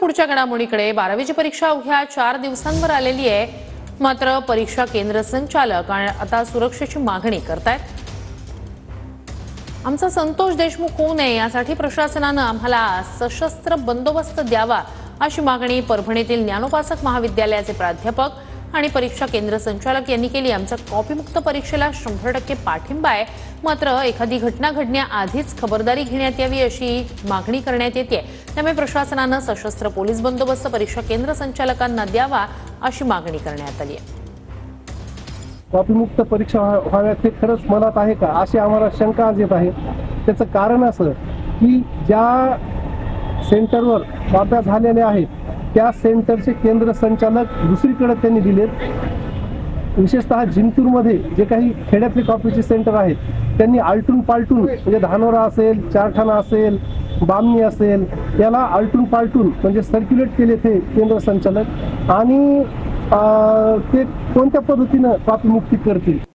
पुढच्या घडामोडीकडे 12वीची परीक्षा अवघ्या 4 दिवसांवर आलेली आहे। मात्र परीक्षा केंद्र संचालक आता सुरक्षेची मागणी करतायत। आमचा संतोष देशमुख होऊ नये यासाठी प्रशासनाने आम्हाला सशस्त्र बंदोबस्त द्यावा अशी मागणी परभणीतील ज्ञानोपासक महाविद्यालयाचे प्राध्यापक आणि परीक्षा केंद्र संचालक यांनी केली। आमचा कॉपीमुक्त परीक्षेला 100% पाठिंबा आहे, मात्र एखादी घटना घडण्याआधीच खबरदारी घेण्यात यावी अशी मागणी करण्यात येते। त्यामुळे प्रशासनाने सशस्त्र पोलीस बंदोबस्त परीक्षा केंद्र संचालकांना द्यावा अशी मागणी करण्यात आली आहे। कॉपीमुक्त परीक्षा व्हाव्यात हे खरंच मनात आहे का अशी आम्हाला शंका आज येत आहे। त्याचं कारण असं की ज्या सेंटरवर कॉप्या झालेल्या आहेत त्या सेंटरचे केंद्र संचालक दुसरीकडे त्यांनी दिलेत। विशेषतः जिंतूरमध्ये जे काही खेड्यातले कॉपीचे सेंटर आहेत त्यांनी आलटून पालटून म्हणजे धानोरा असेल, चारठाणा असेल, बामणी असेल याला आलटून पालटून म्हणजे सर्क्युलेट केले ते केंद्र संचालक आणि ते कोणत्या पद्धतीनं कॉपी मुक्ती करतील।